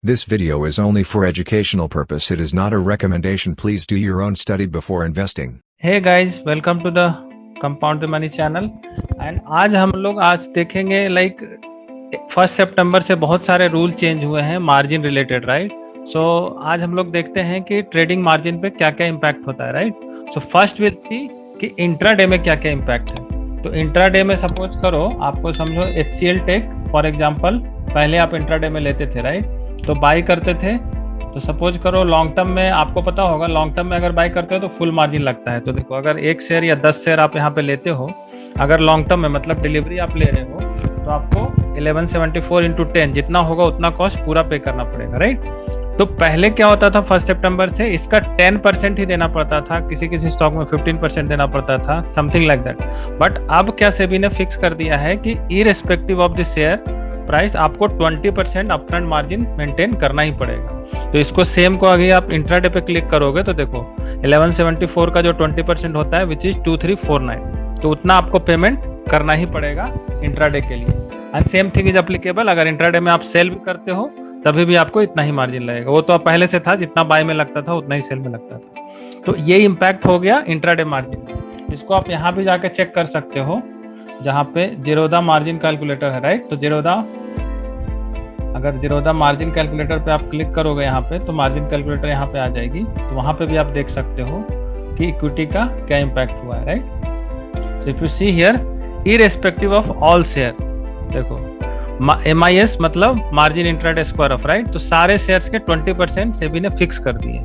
This video is only for educational purpose. It is not a recommendation. Please do your own study before investing. Hey guys, welcome to the Compound Money channel. And आज हम लोग देखेंगे like 1 सितंबर से बहुत सारे rule change हुए हैं मार्जिन रिलेटेड, राइट? सो आज हम लोग देखते हैं कि ट्रेडिंग मार्जिन पे क्या क्या इम्पैक्ट होता है, right? So first will see कि इंट्राडे में क्या क्या इम्पैक्ट है। तो इंट्राडे में सपोज करो आपको समझो HCL टेक फॉर एग्जांपल, पहले आप इंट्राडे में लेते थे, राइट? तो बाई करते थे, तो सपोज करो लॉन्ग टर्म में आपको पता होगा लॉन्ग टर्म में अगर बाई करते हो तो फुल मार्जिन लगता है। तो देखो अगर 1 शेयर या 10 शेयर आप यहाँ पे लेते हो, अगर लॉन्ग टर्म में मतलब डिलीवरी आप ले रहे हो तो आपको 1174 इंटू 10 जितना होगा उतना कॉस्ट पूरा पे करना पड़ेगा, राइट? तो पहले क्या होता था 1 सितंबर से इसका 10% ही देना पड़ता था, किसी किसी स्टॉक में 15% देना पड़ता था, समथिंग लाइक दैट। बट अब क्या सेबी ने फिक्स कर दिया है कि irrespective of the share price आपको 20% अपफ्रंट मार्जिन मेंटेन करना ही पड़ेगा। तो इसको सेम को आगे आप इंट्राडे पे क्लिक करोगे तो देखो 1174 का जो 20% होता है विच इज 2349, तो उतना आपको पेमेंट करना ही पड़ेगा इंट्राडे के लिए। And same thing is applicable अगर इंट्राडे में आप सेल भी करते हो तभी भी आपको इतना ही मार्जिन लगेगा। वो तो आप पहले से था, जितना बाय में लगता था उतना ही सेल में लगता था। तो ये इम्पैक्ट हो गया इंट्राडे मार्जिन। इसको आप यहाँ भी जाके चेक कर सकते हो जहाँ पे जीरोधा मार्जिन कैलकुलेटर है, राइट? तो जीरोधा, अगर जीरोधा मार्जिन कैलकुलेटर पे आप क्लिक करोगे यहाँ पे तो मार्जिन कैलकुलेटर यहाँ पे आ जाएगी। तो वहाँ पे भी आप देख सकते हो कि इक्विटी का क्या इम्पैक्ट हुआ है, right? So if you see here irrespective of all share, देखो MIS मतलब margin intraday square of, right? तो सारे शेयर्स के 20% सेबी ने फिक्स कर दिए।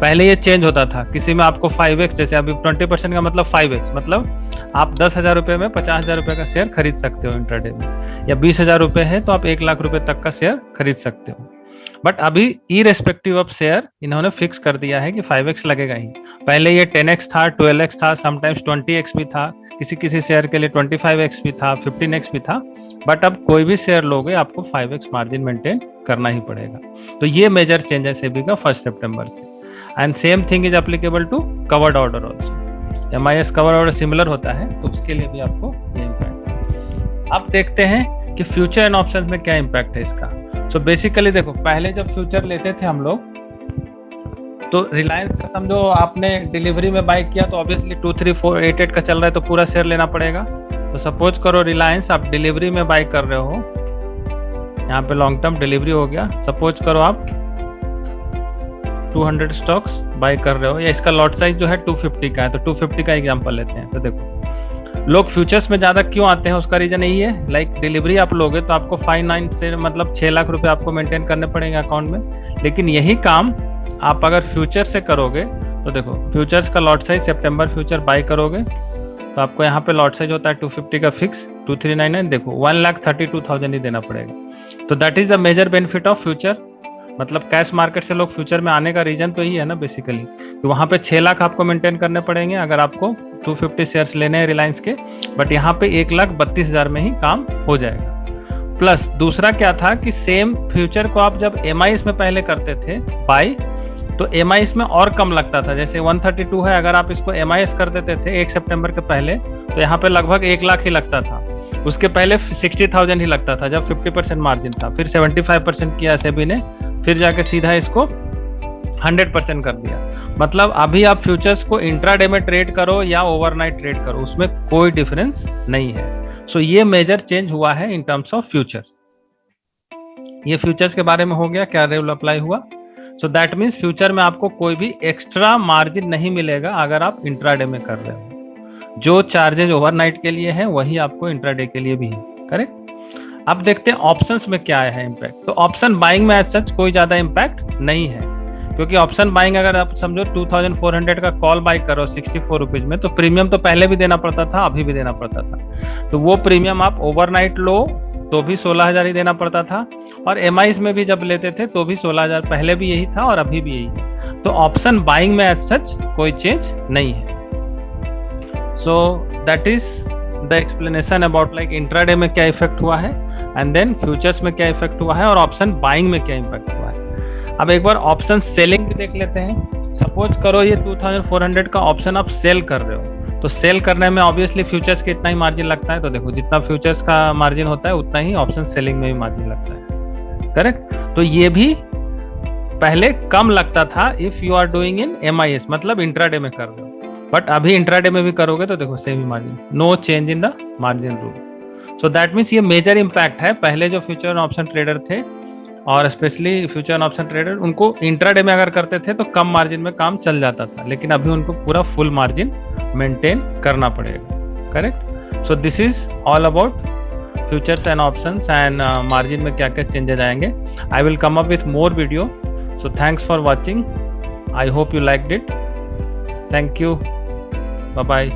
पहले ये चेंज होता था, किसी में आपको 5x, जैसे अभी 20% का मतलब 5x, मतलब आप 10,000 रुपये में 50,000 रुपये का शेयर खरीद सकते हो इंट्राडे में, या 20,000 रुपये है तो आप 1 लाख रुपए तक का शेयर खरीद सकते हो। बट अभी इररिस्पेक्टिव ऑफ शेयर इन्होंने फिक्स कर दिया है कि 5x लगेगा ही। पहले ये 10x था, 12x था, समटाइम्स 20x भी था, किसी किसी शेयर के लिए 25x भी था, 15x भी था। बट अब कोई भी शेयर लोगे आपको 5x मार्जिन मेंटेन करना ही पड़ेगा। तो ये मेजर चेंज है सेबी का 1 सितंबर से। And same thing is applicable to covered order also. MIS cover order similar होता है तो उसके लिए भी आपको ये इम्पैक्ट है। अब देखते हैं कि फ्यूचर एंड ऑप्शंस में क्या इम्पैक्ट है इसका। सो बेसिकली देखो, पहले जब फ्यूचर लेते थे हम लोग तो रिलायंस का समझो आपने डिलीवरी में बाय किया तो ऑब्वियसली 23488 का चल रहा है तो पूरा शेयर लेना पड़ेगा। तो सपोज करो रिलायंस आप डिलीवरी में बाय कर रहे हो, यहाँ पे लॉन्ग टर्म डिलीवरी हो गया। सपोज करो आप 200 स्टॉक्स बाय कर रहे हो, या इसका लॉट साइज जो है 250 का है, तो 250 का एग्जांपल लेते हैं। तो देखो लोग फ्यूचर्स में ज़्यादा क्यों आते हैं, उसका रीज़न यही है, लाइक डिलीवरी आप लोगे तो आपको 59 से मतलब 6 लाख रुपए आपको मेंटेन करने पड़ेंगे अकाउंट में। लेकिन यही काम आप अगर फ्यूचर से करोगे तो देखो फ्यूचर्स का लॉट साइज सितंबर फ्यूचर बाय करोगे तो आपको यहाँ पे लॉट साइज होता है 250 का फिक्स 2399, देखो 1,32,000 ही देना पड़ेगा। तो that is the major benefit of future. मतलब कैश मार्केट से लोग फ्यूचर में आने का रीजन तो यही है ना बेसिकली, तो वहाँ पे 6 लाख आपको मेंटेन करने पड़ेंगे अगर आपको 250 शेयर्स लेने हैं रिलायंस के। बट यहाँ पे 1,32,000 में ही काम हो जाएगा। प्लस दूसरा क्या था कि सेम फ्यूचर को आप जब MIS में पहले करते थे बाई, तो MIS में और कम लगता था। जैसे 132 है, अगर आप इसको MIS कर देते थे 1 सितंबर के पहले तो यहाँ पे लगभग 1 लाख ही लगता था। उसके पहले 60,000 ही लगता था जब 50% मार्जिन था। फिर 75% किया सेबी ने, फिर जाके सीधा इसको 100% कर दिया। मतलब अभी आप फ्यूचर्स को इंट्राडे में ट्रेड करो या ओवरनाइट ट्रेड करो, उसमें कोई डिफरेंस नहीं है। सो ये मेजर चेंज हुआ है इन टर्म्स ऑफ फ्यूचर्स। ये फ्यूचर्स के बारे में हो गया, क्या रूल अप्लाई हुआ। सो दैट मीन्स फ्यूचर में आपको कोई भी एक्स्ट्रा मार्जिन नहीं मिलेगा अगर आप इंट्राडे में कर रहे हो। जो चार्जेज ओवरनाइट के लिए है वही आपको इंट्राडे के लिए भी है, करेक्ट? अब देखते हैं ऑप्शंस में क्या है इम्पैक्ट। तो ऑप्शन बाइंग में एज सच कोई ज्यादा इम्पैक्ट नहीं है, क्योंकि ऑप्शन बाइंग अगर आप समझो 2400 का कॉल बाई करो 64 रुपीज में, तो प्रीमियम तो पहले भी देना पड़ता था, अभी भी देना पड़ता था। तो वो प्रीमियम आप ओवरनाइट लो तो भी 16,000 ही देना पड़ता था, और MIS में भी जब लेते थे तो भी 16,000, पहले भी यही था और अभी भी यही है। तो ऑप्शन बाइंग में एज सच कोई चेंज नहीं है। So that is the explanation about like intraday में क्या इफेक्ट हुआ है, एंड देन फ्यूचर्स में क्या इफेक्ट हुआ है, और ऑप्शन बाइंग में क्या इम्पैक्ट हुआ है। अब एक बार ऑप्शन सेलिंग भी देख लेते हैं। सपोज करो ये 2400 का ऑप्शन आप सेल कर रहे हो, तो सेल करने में ऑब्वियसली फ्यूचर्स के इतना ही मार्जिन लगता है। तो देखो जितना फ्यूचर्स का मार्जिन होता है उतना ही ऑप्शन सेलिंग में भी मार्जिन लगता है, करेक्ट? तो ये भी पहले कम लगता था if you are doing in MIS, मतलब इंट्राडे में कर रहे हो, बट अभी इंट्राडे में भी करोगे तो देखो सेम ही margin, no change in the margin rule. So that means ये मेजर इम्पैक्ट है। पहले जो फ्यूचर एंड ऑप्शन ट्रेडर थे और specially future and option trader, उनको इंट्राडे में अगर करते थे तो कम मार्जिन में काम चल जाता था, लेकिन अभी उनको पूरा फुल मार्जिन मेंटेन करना पड़ेगा। Correct. So this is all about futures and options and margin में क्या क्या चेंजेस आएंगे। I will come up with more video. So thanks for watching, I hope you liked it. Thank you, bye bye.